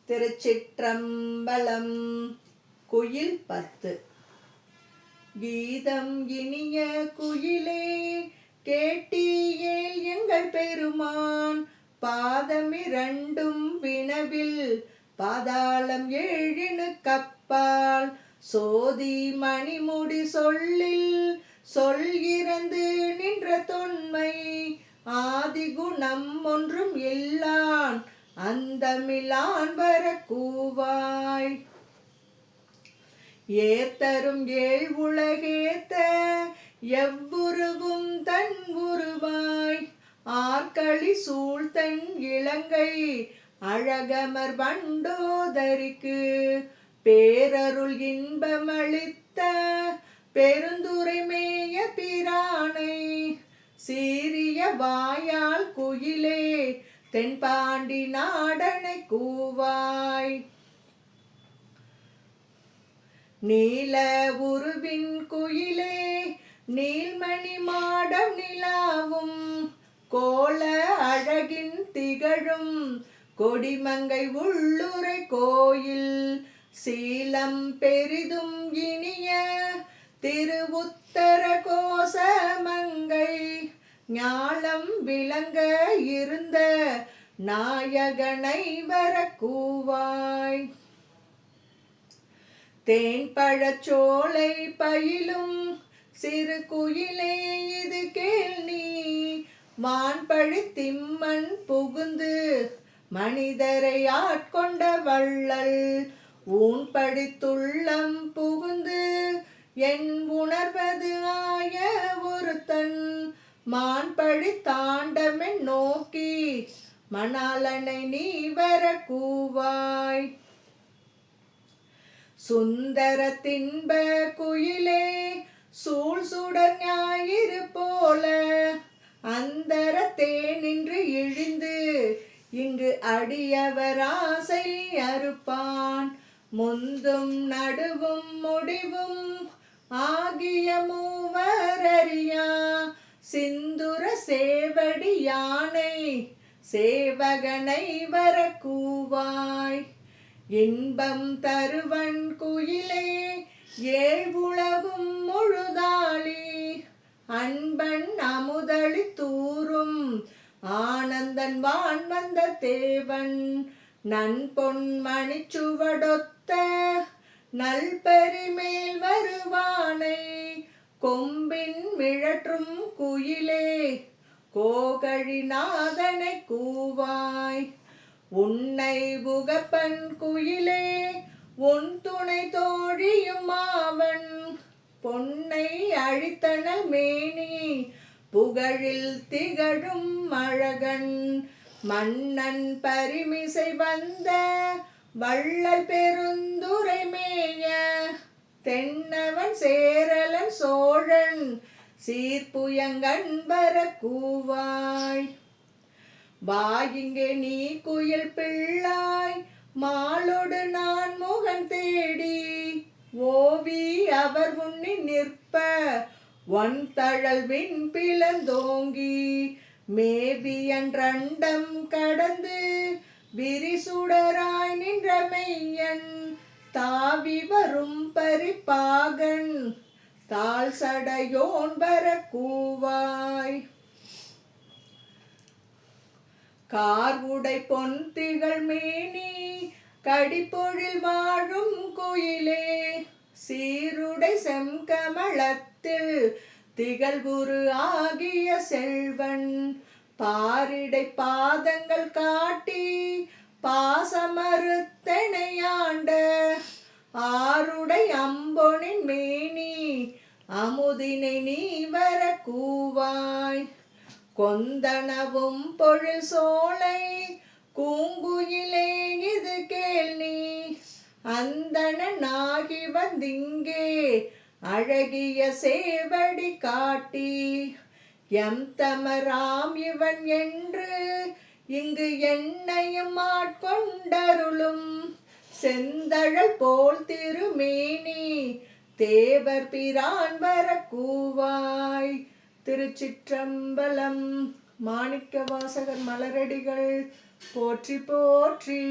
திருச்சிற்றம்பலம். குயில் 10. கீதம் இனிய குயிலே கேட்டியேல் எங்கள் பெருமான் பாதமிரண்டும் வினவில் பாதாளம் 7 கப்பால் சோதி மணிமுடி சொல்லில் சொல்கிறந்து நின்ற தொன்மை ஆதிகுணம் ஒன்றும் இல்லான் அந்தமிலான் வர கூவாய். ஏத்தரும் 7 உலகேத்த எவ்வுருவும் தன் உருவாய் ஆர்களி சூழ்த்தன் இலங்கை அழகமர் வண்டோதரிக்கு பேரருள் இன்பமளித்த பெருந்துரை மேய பிரானை சீரிய வாயால் குயிலே தென்பாண்டி நாடனை கூவாய். நீல உருவின் குயிலே நீல்மணி மாடம் நிலாவும் கோல அழகின் திகழும் கொடிமங்கை உள்ளுரை கோயில் சீலம் பெரிதும் இனிய திருவுத்தர கோசமங்கை ஞாலம் விளங்க இருந்த நாயகனை வர கூவாய். தேன்பழச்சோலை பயிலும் சிறு குயிலே இது கேள் நீ வான்பழி திம்மன் புகுந்து மனிதரை ஆட்கொண்ட வள்ளல் ஊன்படித்துள்ளம் புகுந்து என் உணர்வது ஆய ஒருத்தன் மான்பழி தாண்டமென் நோக்கி மணாலனை நீ வர கூவாய். சுந்தர தின்ப குயிலே சூழ் சுடர் ஞாயிறு போல அந்தரத்தே நின்று இழிந்து இங்கு அடியவர் ஆசை அறுப்பான் முந்தும் நடுவும் முடிவும் ஆகிய மூவரறியா சிந்துர சேவடி யானை சேவகனை வர கூவாய். இன்பம் தருவன் குயிலே 7 உலகும் முழுதாளி அன்பன் அமுதளி தூரும் ஆனந்தன் வான் வந்த தேவன் நன்பொன் மணிச்சுவடொத்த நல்பரிமேல் வருவானை கொம்பின் மிழற்றும் குயிலே கோகழிநாதனை கூவாய். உன்னை புகப்பன் குயிலே உன் துணை தோழியும் ஆவன் பொன்னை அழித்தனல் மேனி புகழில் திகழும் அழகன் மன்னன் பரிமிசை வந்த வள்ளல் பெருந்துரை மேய தென்னவன் சேரலன் சோழன் சீர்புயங்கன் வர கூவாய். வாயிங்கே நீ குயில் பிள்ளாய் மாலோடு நான் முகன் தேடி ஓவி அவர் உன்னி நிற்ப ஒன் தழல் விண் பிளந்தோங்கி மேவியன்றண்டம் கடந்து விரிசுடராய் நின்ற மெய்யன் தாவி வரும் பரிப்பாகன் தாழ் சடையோன் வர கூவாய். கார் உடை பொன் திகழ் மேனி கடிப்பொழில் வாழும் குயிலே சீருடை செம்கமலத்தில் திகழ்குரு ஆகிய செல்வன் பாரிடை பாதங்கள் காட்டி பாசமறுத்தனையாண்ட ஆருடை அம்பொனின் மேனி அமுதினை நீ வர கூவாய். கொந்தனவும் பொழில் சோலை பூங்குயிலே இது கேள் நீ அந்தணனாகி வந்திங்கே அழகிய சேவடி காட்டி எம் தமராம் இவன் என்று இங்கு என்னையும் ஆட்கொண்டருளும் செந்தழல் போல் திருமேனி தேவர் பிரான் வர கூவாய். திருச்சிற்றம்பலம். மாணிக்க வாசகர் மலரடிகள் போற்றி போற்றி.